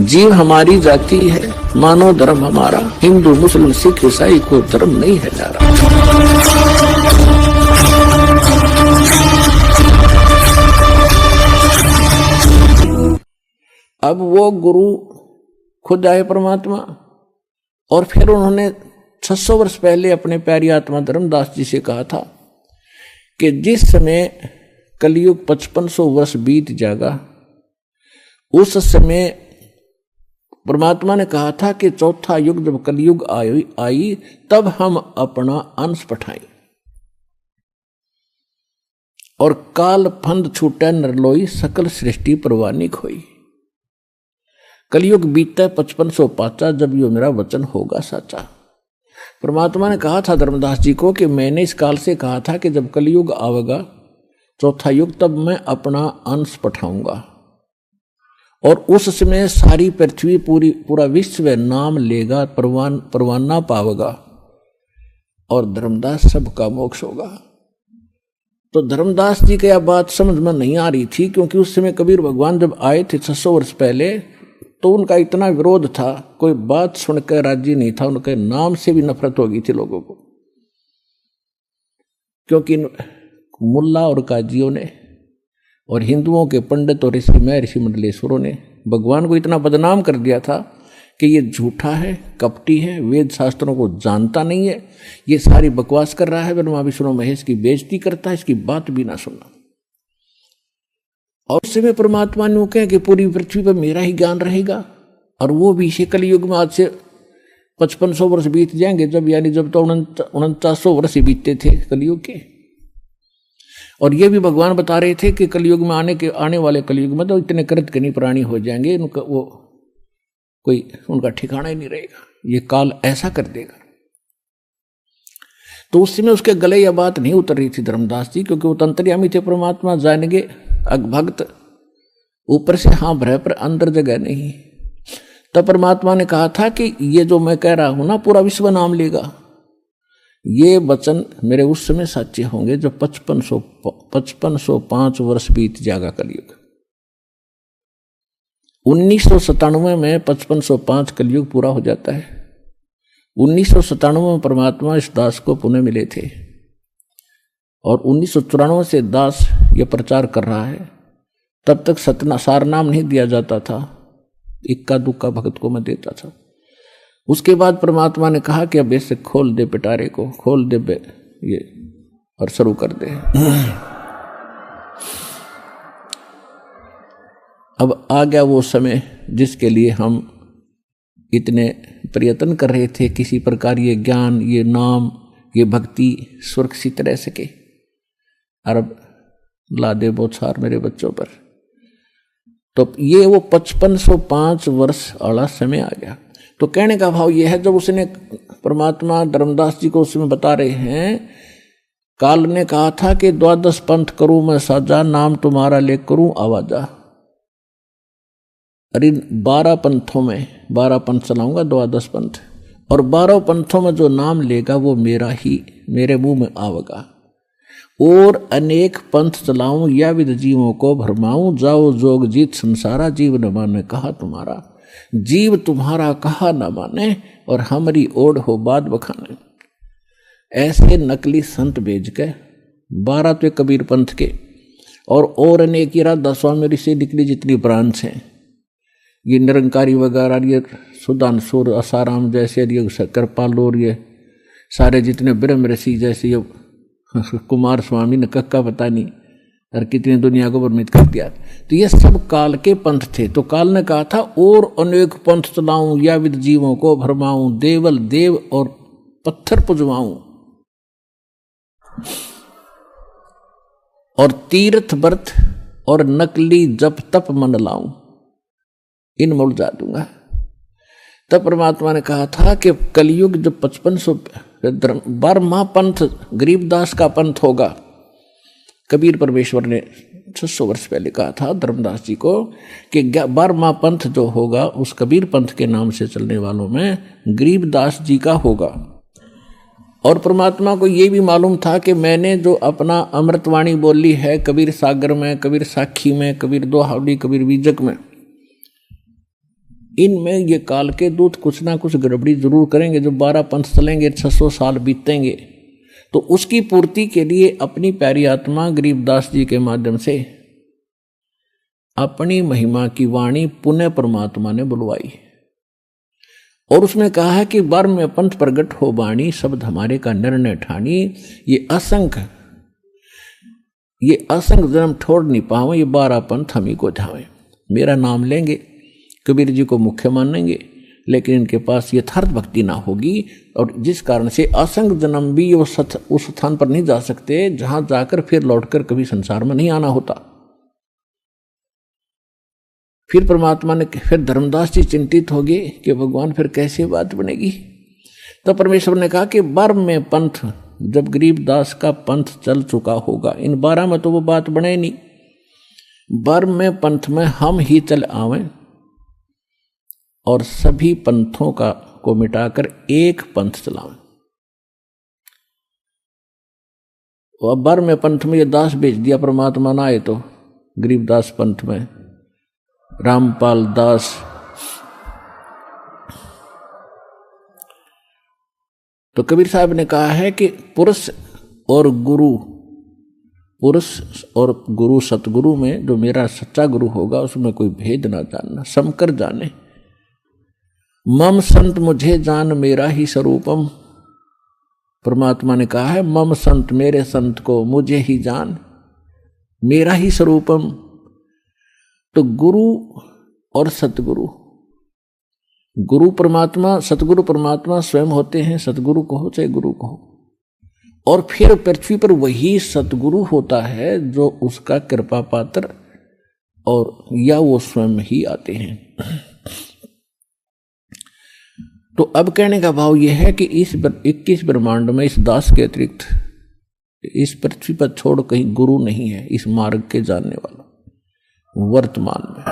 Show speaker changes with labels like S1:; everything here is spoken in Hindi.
S1: जीव हमारी जाति है, मानो धर्म हमारा, हिंदू मुस्लिम सिख ईसाई को धर्म नहीं है जा रहा। अब वो गुरु खुद आए परमात्मा, और फिर उन्होंने 600 वर्ष पहले अपने प्यारी आत्मा धर्मदास जी से कहा था कि जिस समय कलयुग 5500 वर्ष बीत जाएगा, उस समय परमात्मा ने कहा था कि चौथा युग जब कलयुग आई तब हम अपना अंश पठाएं, और काल फंद छूटे नरलोई, सकल सृष्टि परवानी खोई। कलयुग बीता 5500 पाचा, जब यो मेरा वचन होगा साचा। परमात्मा ने कहा था धर्मदास जी को कि मैंने इस काल से कहा था कि जब कलयुग आवेगा चौथा युग, तब मैं अपना अंश पठाऊंगा, और उस समय सारी पृथ्वी पूरा विश्व नाम लेगा, परवाना पावेगा, और धर्मदास सबका मोक्ष होगा। तो धर्मदास जी की यह बात समझ में नहीं आ रही थी, क्योंकि उस समय कबीर भगवान जब आए थे 600 वर्ष पहले, तो उनका इतना विरोध था, कोई बात सुनकर राजी नहीं था, उनके नाम से भी नफरत हो गई थी लोगों को, क्योंकि मुल्ला और काजियों ने और हिंदुओं के पंडित और ऋषि मंडलेश्वरों ने भगवान को इतना बदनाम कर दिया था कि ये झूठा है, कपटी है, वेद शास्त्रों को जानता नहीं है, ये सारी बकवास कर रहा है, ब्रह्मा विष्णु महेश की बेइज्जती करता है, इसकी बात भी ना सुनना। और उस समय परमात्मा ने कहा कि पूरी पृथ्वी पर मेरा ही ज्ञान रहेगा, और वो भी इसे कलयुग में आज से 5500 वर्ष बीत जाएंगे, जब यानी जब तो 4900 वर्ष ही बीतते थे कलयुग के। और ये भी भगवान बता रहे थे कि कलयुग में आने वाले कलयुग में तो इतने कृतघ्नी प्राणी हो जाएंगे, उनका वो कोई उनका ठिकाना ही नहीं रहेगा, ये काल ऐसा कर देगा। तो उस समय उसके गले यह बात नहीं उतर रही थी धर्मदास जी, क्योंकि वो तंत्रियामी थे, परमात्मा जानेंगे अगभक्त, ऊपर से हाँ भरे पर अंदर जगह नहीं। तब परमात्मा ने कहा था कि ये जो मैं कह रहा हूं ना, पूरा विश्व नाम लेगा, ये वचन मेरे उस समय सच्चे होंगे जब 5505 वर्ष बीत जाएगा कलयुग। 1997 में 5505 कलयुग पूरा हो जाता है। 1997 में परमात्मा इस दास को पुनः मिले थे, और 1994 से दास ये प्रचार कर रहा है। तब तक सार नाम नहीं दिया जाता था, इक्का दुक्का भक्त को मैं देता था। उसके बाद परमात्मा ने कहा कि अब ऐसे खोल दे पिटारे को, खोल दे ये, और शुरू कर दे। अब आ गया वो समय जिसके लिए हम इतने प्रयत्न कर रहे थे, किसी प्रकार ये ज्ञान, ये नाम, ये भक्ति सुरक्षित रह सके। अरब ला दे बोछार मेरे बच्चों पर। तो ये वो 5505 वर्ष वाला समय आ गया। तो कहने का भाव यह है, जब उसने परमात्मा धर्मदास जी को उसमें बता रहे हैं, काल ने कहा था कि 12 पंथ करूं मैं साजा, नाम तुम्हारा ले करूं आवाजा। अरे 12 पंथों में 12 पंथ चलाऊंगा, 12 पंथ, और 12 पंथों में जो नाम लेगा वो मेरा ही, मेरे मुंह में आवेगा। और अनेक पंथ चलाऊं या विद जीवों को भरमाऊं, जाओ जोग जीत संसारा, जीव न माने कहा तुम्हारा। जीव तुम्हारा कहा न माने, और हमारी ओढ़ हो बात बखाने। ऐसे नकली संत भेज के 12 तो कबीर पंथ के, और अनेक राधा स्वामी ऋषि निकली जितनी ब्रांच हैं, ये निरंकारी वगैरह, ये सुदानसुर आसाराम जैसे, ये कृपाल, और ये सारे जितने ब्रह्म ऋषि जैसे, ये कुमार स्वामी ने कक्का पता नहीं, और कितनी दुनिया को भ्रमित कर दिया। तो ये सब काल के पंथ थे। तो काल ने कहा था, और अनेक पंथ चलाऊं या विद जीवों को भरमाऊं, देवल देव और पत्थर पुजवाऊं, और तीर्थ व्रत और नकली जप तप मन लाऊं, इन मुड़ जा दूंगा। तब परमात्मा ने कहा था कि कलयुग जब 5500 12वां पंथ गरीबदास का पंथ होगा। कबीर परमेश्वर ने 600 वर्ष पहले कहा था धर्मदास जी को कि 12वां पंथ जो होगा उस कबीर पंथ के नाम से चलने वालों में गरीबदास जी का होगा। और परमात्मा को ये भी मालूम था कि मैंने जो अपना अमृतवाणी बोली है कबीर सागर में, कबीर साखी में, कबीर दोहावड़ी, कबीर बीजक में, इनमें ये काल के दूत कुछ ना कुछ गड़बड़ी जरूर करेंगे। जो 12 पंथ चलेंगे, 600 साल बीतेंगे, तो उसकी पूर्ति के लिए अपनी प्यारी आत्मा गरीबदास जी के माध्यम से अपनी महिमा की वाणी पुनः परमात्मा ने बुलवाई और उसने कहा है कि बार में पंथ प्रगट हो बाणी, शब्द हमारे का निर्णय ठानी। ये असंख्य जन्म छोड़ नहीं पावे, ये 12 पंथ हम ही को ध्यावे। मेरा नाम लेंगे, कबीर जी को मुख्य मानेंगे, लेकिन इनके पास यथार्थ भक्ति ना होगी और जिस कारण से असंख्य जन्म भी उस स्थान पर नहीं जा सकते जहां जाकर फिर लौटकर कभी संसार में नहीं आना होता। फिर परमात्मा ने, फिर धर्मदास जी चिंतित हो गए कि भगवान फिर कैसे बात बनेगी। तो परमेश्वर ने कहा कि 12 में पंथ, जब गरीबदास का पंथ चल चुका होगा, इन 12 में तो वो बात बने नहीं, 12 में पंथ में हम ही चल आवें और सभी पंथों को मिटाकर एक पंथ चलावें। और 12 में पंथ में ये दास भेज दिया परमात्मा ना आए तो गरीबदास पंथ में रामपाल दास, तो कबीर साहब ने कहा है कि पुरुष और गुरु सतगुरु में जो मेरा सच्चा गुरु होगा उसमें कोई भेद ना जानना, समकर जाने। मम संत मुझे जान मेरा ही स्वरूपम, परमात्मा ने कहा है मम संत, मेरे संत को मुझे ही जान, मेरा ही स्वरूपम। तो गुरु और सतगुरु, गुरु परमात्मा, सतगुरु परमात्मा स्वयं होते हैं, सतगुरु कहो चाहे गुरु कहो। और फिर पृथ्वी पर वही सतगुरु होता है जो उसका कृपा पात्र और या वो स्वयं ही आते हैं। तो अब कहने का भाव यह है कि इस 21 ब्रह्मांड में इस दास के अतिरिक्त इस पृथ्वी पर छोड़ कहीं गुरु नहीं है इस मार्ग के जानने वाला वर्तमान में।